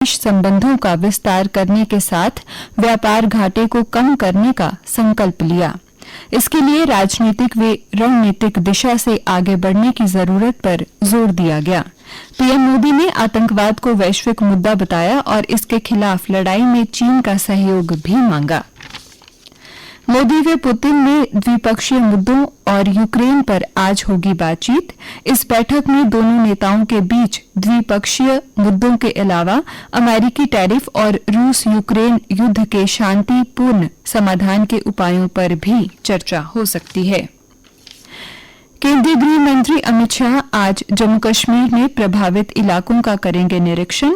संबंधों का विस्तार करने के साथ व्यापार घाटे को कम करने का संकल्प लिया। इसके लिए राजनीतिक व रणनीतिक दिशा से आगे बढ़ने की जरूरत पर जोर दिया गया। पीएम मोदी ने आतंकवाद को वैश्विक मुद्दा बताया और इसके खिलाफ लड़ाई में चीन का सहयोग भी मांगा। मोदी व पुतिन ने द्विपक्षीय मुद्दों और यूक्रेन पर आज होगी बातचीत। इस बैठक में दोनों नेताओं के बीच द्विपक्षीय मुद्दों के अलावा अमेरिकी टैरिफ और रूस यूक्रेन युद्ध के शांतिपूर्ण समाधान के उपायों पर भी चर्चा हो सकती है। केंद्रीय गृह मंत्री अमित शाह आज जम्मू कश्मीर में प्रभावित इलाकों का करेंगे निरीक्षण।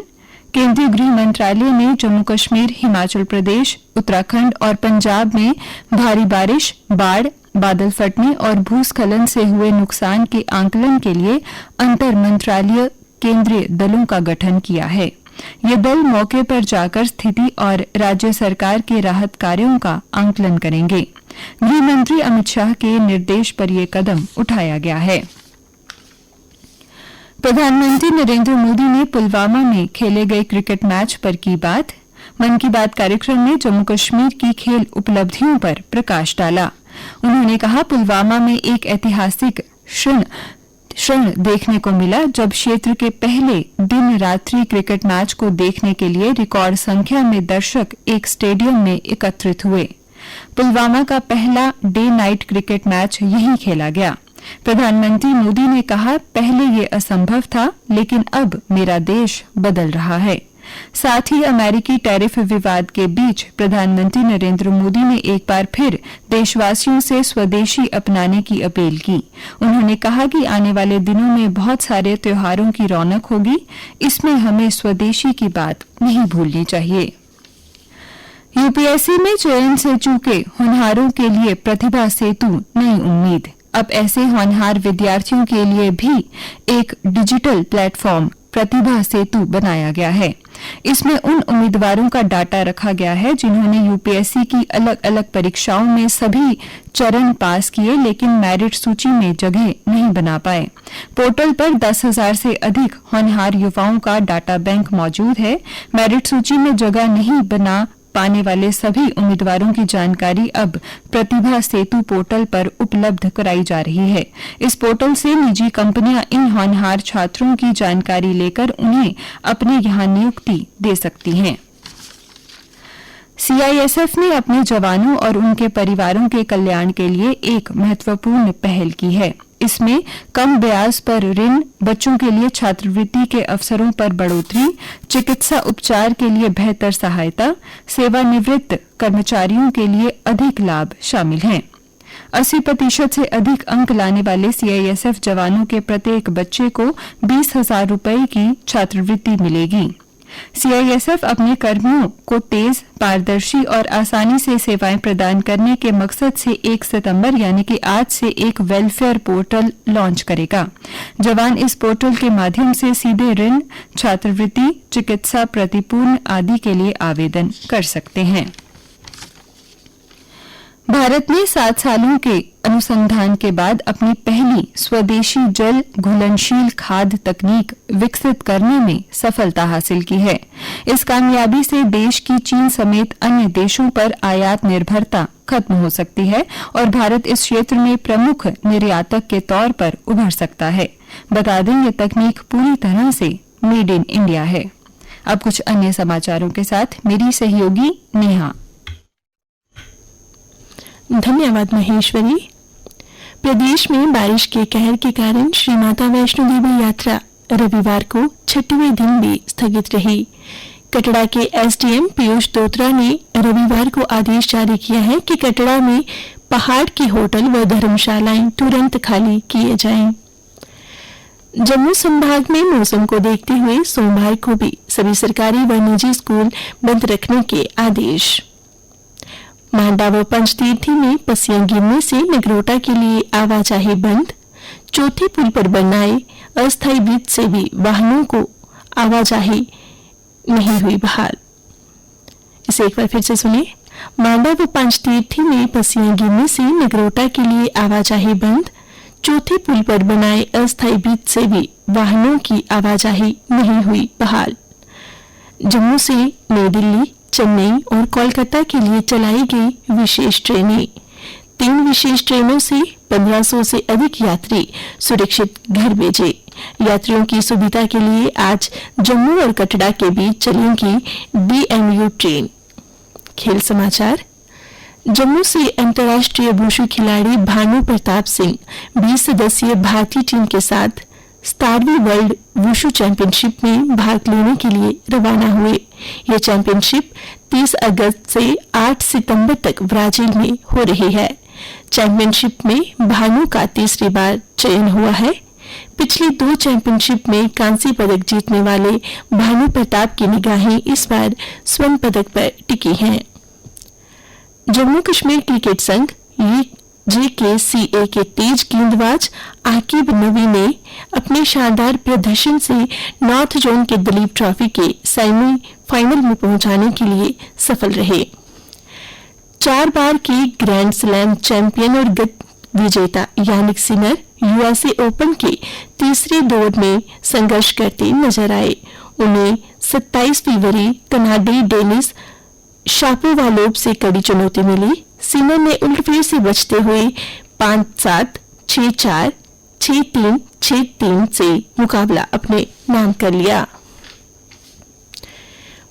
केंद्रीय गृह मंत्रालय ने जम्मू कश्मीर, हिमाचल प्रदेश, उत्तराखंड और पंजाब में भारी बारिश, बाढ़, बादल फटने और भूस्खलन से हुए नुकसान के आंकलन के लिए अंतर मंत्रालय केंद्रीय दलों का गठन किया है। ये दल मौके पर जाकर स्थिति और राज्य सरकार के राहत कार्यों का आंकलन करेंगे। गृह मंत्री अमित शाह के निर्देश पर यह कदम उठाया गया है। प्रधानमंत्री नरेंद्र मोदी ने पुलवामा में खेले गए क्रिकेट मैच पर की बात। मन की बात कार्यक्रम में जम्मू कश्मीर की खेल उपलब्धियों पर प्रकाश डाला। उन्होंने कहा, पुलवामा में एक ऐतिहासिक क्षण देखने को मिला जब क्षेत्र के पहले दिन रात्रि क्रिकेट मैच को देखने के लिए रिकॉर्ड संख्या में दर्शक एक स्टेडियम में एकत्रित हुए। पुलवामा का पहला डे नाइट क्रिकेट मैच यहीं खेला गया। प्रधानमंत्री मोदी ने कहा, पहले ये असंभव था, लेकिन अब मेरा देश बदल रहा है। साथ ही अमेरिकी टैरिफ विवाद के बीच प्रधानमंत्री नरेंद्र मोदी ने एक बार फिर देशवासियों से स्वदेशी अपनाने की अपील की। उन्होंने कहा कि आने वाले दिनों में बहुत सारे त्योहारों की रौनक होगी, इसमें हमें स्वदेशी की बात नहीं भूलनी चाहिए। यूपीएससी में चयन से चूके होनहारों के लिए प्रतिभा सेतु नई उम्मीद। अब ऐसे होनहार विद्यार्थियों के लिए भी एक डिजिटल प्लेटफॉर्म प्रतिभा सेतु बनाया गया है। इसमें उन उम्मीदवारों का डाटा रखा गया है जिन्होंने यूपीएससी की अलग अलग परीक्षाओं में सभी चरण पास किए लेकिन मेरिट सूची में जगह नहीं बना पाए। पोर्टल पर 10,000 से अधिक होनहार युवाओं का डाटा बैंक मौजूद है। मेरिट सूची में जगह नहीं बना पाने वाले सभी उम्मीदवारों की जानकारी अब प्रतिभा सेतु पोर्टल पर उपलब्ध कराई जा रही है। इस पोर्टल से निजी कंपनियां इन होनहार छात्रों की जानकारी लेकर उन्हें अपने यहां नियुक्ति दे सकती हैं। सीआईएसएफ ने अपने जवानों और उनके परिवारों के कल्याण के लिए एक महत्वपूर्ण पहल की है। इसमें कम ब्याज पर ऋण, बच्चों के लिए छात्रवृत्ति के अवसरों पर बढ़ोतरी, चिकित्सा उपचार के लिए बेहतर सहायता, सेवानिवृत्त कर्मचारियों के लिए अधिक लाभ शामिल हैं। 80% से अधिक अंक लाने वाले सीआईएसएफ जवानों के प्रत्येक बच्चे को 20,000 रुपये की छात्रवृत्ति मिलेगी। सीआईएसएफ अपने कर्मियों को तेज, पारदर्शी और आसानी से सेवाएं प्रदान करने के मकसद से 1 सितंबर यानी कि आज से एक वेलफेयर पोर्टल लॉन्च करेगा। जवान इस पोर्टल के माध्यम से सीधे ऋण, छात्रवृत्ति, चिकित्सा प्रतिपूर्ण आदि के लिए आवेदन कर सकते हैं। भारत ने 7 सालों के अनुसंधान के बाद अपनी पहली स्वदेशी जल घुलनशील खाद तकनीक विकसित करने में सफलता हासिल की है। इस कामयाबी से देश की चीन समेत अन्य देशों पर आयात निर्भरता खत्म हो सकती है और भारत इस क्षेत्र में प्रमुख निर्यातक के तौर पर उभर सकता है। बता दें, ये तकनीक पूरी तरह से मेड इन इंडिया है। अब कुछ अन्य समाचारों के साथ मेरी सहयोगी नेहा। धन्यवाद महेश्वरी। प्रदेश में बारिश के कहर के कारण श्री माता वैष्णो देवी यात्रा रविवार को 6वें दिन भी स्थगित रही। कटरा के एसडीएम पीयूष दोत्रा ने रविवार को आदेश जारी किया है कि कटरा में पहाड़ के होटल व धर्मशालाएं तुरंत खाली किए जाएं। जम्मू संभाग में मौसम को देखते हुए सोमवार को भी सभी सरकारी व निजी स्कूल बंद रखने के आदेश। मांडा व पंचतीर्थी में पस्सियां गिरने से नगरोटा के लिए आवाजाही बंद। चौथे पुल पर बनाए अस्थायी ब्रिज से भी वाहनों को आवाजाही नहीं हुई बहाल। इसे एक बार फिर से सुनिए। मांडा व पंचतीर्थी में पस्सियां गिरने से नगरोटा के लिए आवाजाही बंद। चौथे पुल पर बनाए अस्थायी ब्रिज से भी वाहनों की आवाजाही नहीं हुई बहाल। जम्मू से नई दिल्ली, चेन्नई और कोलकाता के लिए चलाई गई विशेष ट्रेनें। 3 विशेष ट्रेनों से 1500 से अधिक यात्री सुरक्षित घर भेजे। यात्रियों की सुविधा के लिए आज जम्मू और कटरा के बीच चलेंगी DMU ट्रेन। खेल समाचार। जम्मू से अंतर्राष्ट्रीय वुशु खिलाड़ी भानु प्रताप सिंह 20 सदस्यीय भारतीय टीम के साथ 17वीं वर्ल्ड वुशु चैंपियनशिप में भाग लेने के लिए रवाना हुए। यह चैंपियनशिप 30 अगस्त से 8 सितंबर तक ब्राजील में हो रही है। चैंपियनशिप में भानु का तीसरी बार चयन हुआ है। पिछली 2 चैंपियनशिप में कांस्य पदक जीतने वाले भानु प्रताप की निगाहें इस बार स्वर्ण पदक पर टिकी हैं। जम्मू कश्मीर क्रिकेट संघ JKCA के तेज गेंदबाज आकिब नवी ने अपने शानदार प्रदर्शन से नॉर्थ जोन के दलीप ट्रॉफी के सेमीफाइनल में पहुंचाने के लिए सफल रहे। 4 बार के ग्रैंड स्लैम चैंपियन और गत विजेता यानिक सिनर USA ओपन के तीसरे दौर में संघर्ष करते नजर आए। उन्हें 27 फरवरी कनाडाई डेनिस शापोवालोव से कड़ी चुनौती मिली। सिनर ने उल्टफेर से बचते हुए 5-7, 6-4, 6-3, 6-3 से मुकाबला अपने नाम कर लिया।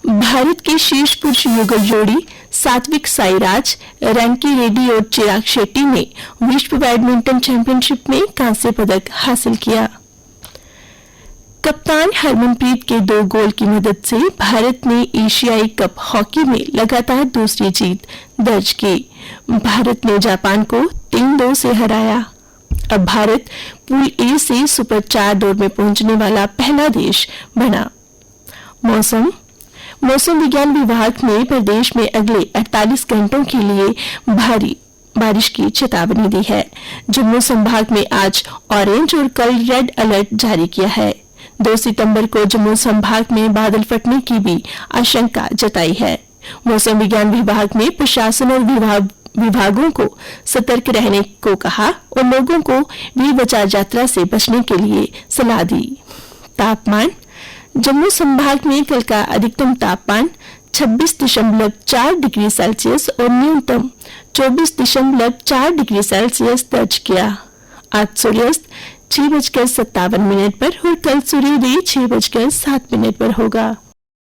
भारत के शीर्ष पुरुष युगल जोड़ी सात्विक साईराज, रैंकी रेड्डी और चिराग शेट्टी ने विश्व बैडमिंटन चैंपियनशिप में कांस्य पदक हासिल किया। कप्तान हरमनप्रीत के 2 गोल की मदद से भारत ने एशियाई कप हॉकी में लगातार दूसरी जीत दर्ज की। भारत ने जापान को 3-2 से हराया। अब भारत पूल ए से सुपर 4 दौर में पहुंचने वाला पहला देश बना। मौसम विज्ञान विभाग ने प्रदेश में अगले 48 घंटों के लिए भारी बारिश की चेतावनी दी है। जम्मू संभाग में आज ऑरेंज और कल रेड अलर्ट जारी किया है। 2 सितंबर को जम्मू संभाग में बादल फटने की भी आशंका जताई है। मौसम विज्ञान विभाग ने प्रशासन और विभागों को सतर्क रहने को कहा और लोगों को बेवजह यात्रा से बचने के लिए सलाह दी। तापमान। जम्मू संभाग में कल का अधिकतम तापमान 26.4 डिग्री सेल्सियस और न्यूनतम 24.4 डिग्री सेल्सियस दर्ज किया। आज सूर्यास्त 6:57 पर और कल सूर्योदय 6:07 पर होगा।